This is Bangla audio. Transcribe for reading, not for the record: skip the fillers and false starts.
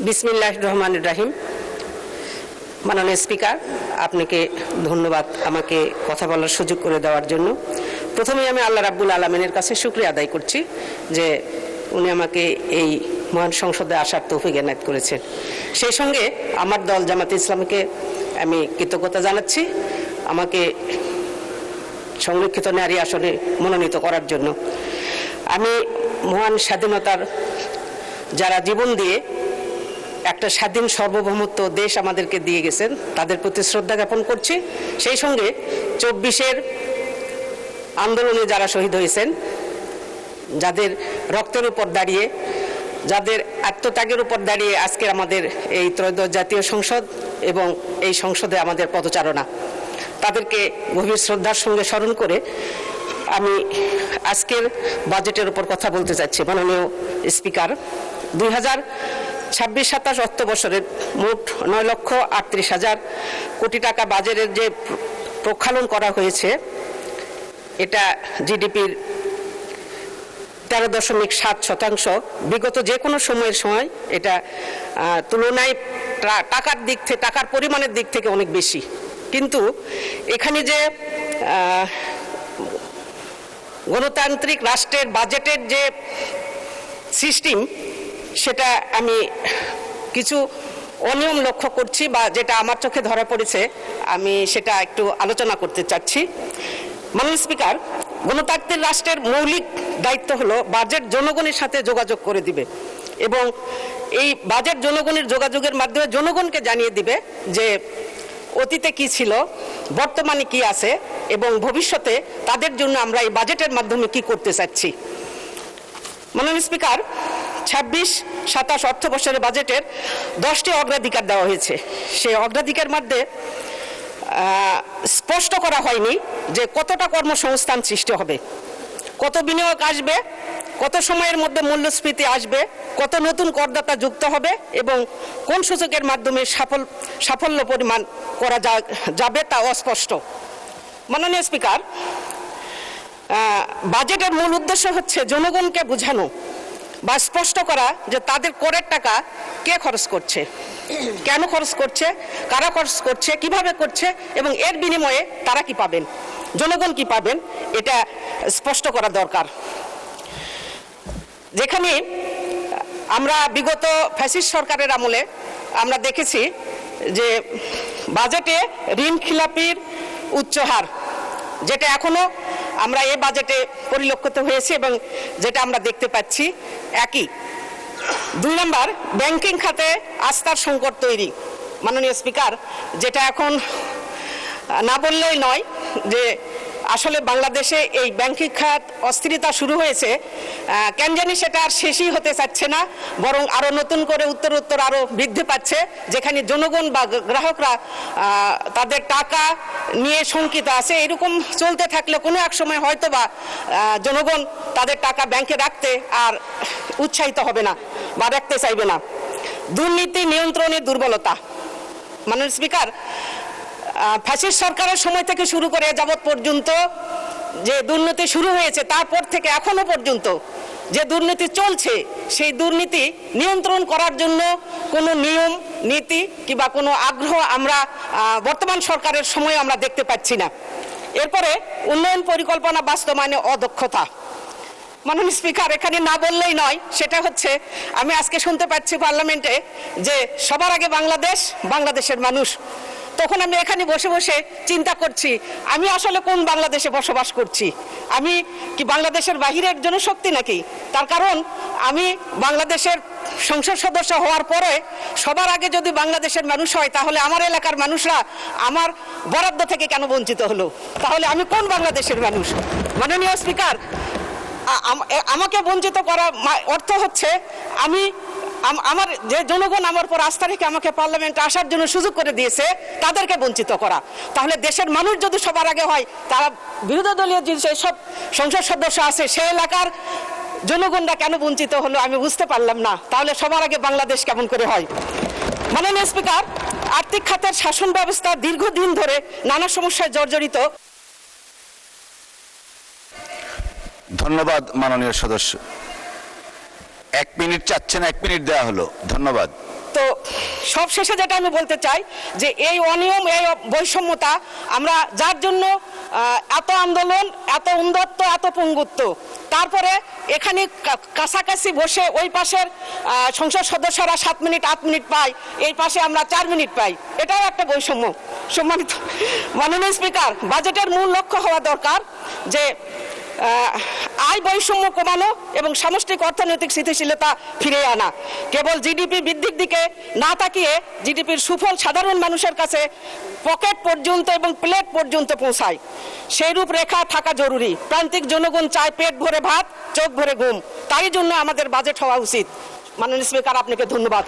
বিসমিল্লাহির রহমানির রহিম। মাননীয় স্পিকার, আপনাকে ধন্যবাদ আমাকে কথা বলার সুযোগ করে দেওয়ার জন্য। প্রথমেই আমি আল্লাহ রাব্বুল আলামিনের কাছে শুকরিয়া আদায় করছি যে উনি আমাকে এই মহান সংসদে আসার তৌফিক এনায়েত করেছেন। সেই সঙ্গে আমার দল জামাতে ইসলামকে আমি কৃতজ্ঞতা জানাচ্ছি আমাকে সংরক্ষিত নারী আসনে মনোনীত করার জন্য। আমি মহান স্বাধীনতার যারা জীবন দিয়ে একটা স্বাধীন সার্বভৌমত্ব দেশ আমাদেরকে দিয়ে গেছেন তাদের প্রতি শ্রদ্ধা জ্ঞাপন করছি। সেই সঙ্গে 24-এর আন্দোলনে যারা শহীদ হয়েছেন, যাদের রক্তের উপর দাঁড়িয়ে, যাদের আত্মত্যাগের উপর দাঁড়িয়ে আজকে আমাদের এই ত্রয়োদশ জাতীয় সংসদ এবং এই সংসদে আমাদের পদচারণা, তাদেরকে গভীর শ্রদ্ধার সঙ্গে স্মরণ করে আমি আজকের বাজেটের উপর কথা বলতে চাচ্ছি। মাননীয় স্পিকার, 2026-27 অর্থ বছরের মোট 9,38,000 কোটি টাকা বাজেটের যে প্রক্ষালন করা হয়েছে, এটা জিডিপির 13.7%। বিগত যে কোনো সময়ের সময় এটা তুলনায় টাকার দিক থেকে, টাকার পরিমাণের দিক থেকে অনেক বেশি। কিন্তু এখানে যে গণতান্ত্রিক রাষ্ট্রের বাজেটের যে সিস্টেম, সেটা আমি কিছু অনিয়ম লক্ষ্য করছি বা যেটা আমার চোখে ধরা পড়েছে, আমি সেটা একটু আলোচনা করতে চাচ্ছি। মাননীয় স্পিকার, গণতান্ত্রিক রাষ্ট্রের মৌলিক দায়িত্ব হলো বাজেট জনগণের সাথে যোগাযোগ করে দিবে এবং এই বাজেট জনগণের যোগাযোগের মাধ্যমে জনগণকে জানিয়ে দিবে যে অতীতে কি ছিল, বর্তমানে কি আছে এবং ভবিষ্যতে তাদের জন্য আমরা এই বাজেটের মাধ্যমে কি করতে চাচ্ছি। মাননীয় স্পিকার, 26-27 অর্থ বছরের বাজেটের 10টি অগ্রাধিকার দেওয়া হয়েছে। সেই অগ্রাধিকার মধ্যে স্পষ্ট করা হয়নি যে কতটা কর্মসংস্থান সৃষ্টি হবে, কত বিনিয়োগ আসবে, কত সময়ের মধ্যে মূল্যস্ফীতি আসবে, কত নতুন করদাতা যুক্ত হবে এবং কোন সূচকের মাধ্যমে সাফল্য পরিমাণ করা যাবে তা অস্পষ্ট। মাননীয় স্পিকার, বাজেটের মূল উদ্দেশ্য হচ্ছে জনগণকে বোঝানো বা স্পষ্ট করা যে তাদের করের টাকা কে খরচ করছে, কেন খরচ করছে, কারা খরচ করছে, কিভাবে করছে এবং এর বিনিময়ে তারা কি পাবেন, জনগণ কি পাবেন, এটা স্পষ্ট করা দরকার। যেখানে আমরা বিগত ফ্যাসিস্ট সরকারের আমলে আমরা দেখেছি যে বাজেটে ঋণ খিলাপির উচ্চ হার, যেটা এখনো আমরা এই বাজেটে পরিলক্ষিত হয়েছে এবং যেটা আমরা দেখতে পাচ্ছি একই। 2 নম্বর, ব্যাংকিং খাতে আস্থার সংকট তৈরি। মাননীয় স্পিকার, যেটা এখন না বললেই নয় যে আসলে বাংলাদেশে এই ব্যাংকিং খাত অস্থিরতা শুরু হয়েছে, কেন জানি সেটা আর শেষই হতে চাচ্ছে না, বরং আরও নতুন করে উত্তর আরও বৃদ্ধি পাচ্ছে, যেখানে জনগণ বা গ্রাহকরা তাদের টাকা নিয়ে শঙ্কিত আছে। এরকম চলতে থাকলে কোনো এক সময় হয়তো বা জনগণ তাদের টাকা ব্যাংকে রাখতে আর উৎসাহিত হবে না বা রাখতে চাইবে না। দুর্নীতি নিয়ন্ত্রণের দুর্বলতা। মাননীয় স্পিকার, ফ্যাসিস্ট সরকারের সময় থেকে শুরু করে যাবৎ পর্যন্ত যে দুর্নীতি শুরু হয়েছে, তারপর থেকে এখনো পর্যন্ত যে দুর্নীতি চলছে, সেই দুর্নীতি নিয়ন্ত্রণ করার জন্য কোনো নিয়ম নীতি কিংবা কোনো আগ্রহ আমরা বর্তমান সরকারের সময় আমরা দেখতে পাচ্ছি না। এরপরে উন্নয়ন পরিকল্পনা বাস্তবায়নে অদক্ষতা। মাননীয় স্পিকার, এখানে না বললেই নয়, সেটা হচ্ছে আমি আজকে শুনতে পাচ্ছি পার্লামেন্টে যে সবার আগে বাংলাদেশ, বাংলাদেশের মানুষ। তখন আমি এখানে বসে বসে চিন্তা করছি আমি আসলে কোন বাংলাদেশে বসবাস করছি, আমি কি বাংলাদেশের বাহিরের জনশক্তি নাকি? তার কারণ আমি বাংলাদেশের সংসদ সদস্য হওয়ার পরে সবার আগে যদি বাংলাদেশের মানুষ হয়, তাহলে আমার এলাকার মানুষরা আমার বরাদ্দ থেকে কেন বঞ্চিত হলো? তাহলে আমি কোন বাংলাদেশের মানুষ? মাননীয় স্পিকার, আমাকে বঞ্চিত করা অর্থ হচ্ছে আমার যে জনগণ আমার উপর আস্থা রেখে আমাকে পার্লামেন্টে আসার জন্য সুযোগ করে দিয়েছে, তাদেরকে বঞ্চিত করা। তাহলে দেশের মানুষ যদি সবার আগে হয়, তারা বিরোধী দলীয় যে সব সংসদ সদস্য আছে সে এলাকার জনগণরা কেন বঞ্চিত হলো আমি বুঝতে পারলাম না। তাহলে সবার আগে বাংলাদেশ কেমন করে হয়? মাননীয় স্পিকার, আর্থিক খাতের শাসন ব্যবস্থা দীর্ঘদিন ধরে নানা সমস্যায় জর্জরিত। ধন্যবাদ মাননীয় সদস্য। 1 মিনিট চাচ্ছেন, 1 মিনিট দেওয়া হলো। ধন্যবাদ। তো সব শেষে যেটা আমি বলতে চাই যে এই অনিয়ম, এই বৈষম্যতা আমরা যার জন্য এত আন্দোলন, এত উন্মত্ত, এত পঙ্গুত্ব, তারপরে এখানে কাছাকাছি বসে ওই পাশের সংসদ সদস্যরা 7 মিনিট 8 মিনিট পায়, এই পাশে আমরা 4 মিনিট পাই, এটাও একটা বৈষম্য। সম্মানিত মাননীয় স্পিকার, বাজেটের মূল লক্ষ্য হওয়া দরকার যে আয় বৈষম্য কমানো এবং সামষ্টিক অর্থনৈতিক স্থিতিশীলতা ফিরিয়ে আনা। কেবল জিডিপি বৃদ্ধির দিকে না তাকিয়ে জিডিপির সুফল সাধারণ মানুষের কাছে পকেট পর্যন্ত এবং প্লেট পর্যন্ত পৌঁছায়, সেই রূপরেখা থাকা জরুরি। প্রান্তিক জনগণ চায় পেট ভরে ভাত, চোখ ভরে ঘুম, তাই জন্য আমাদের বাজেট হওয়া উচিত। মাননীয় স্পিকার, আপনাকে ধন্যবাদ।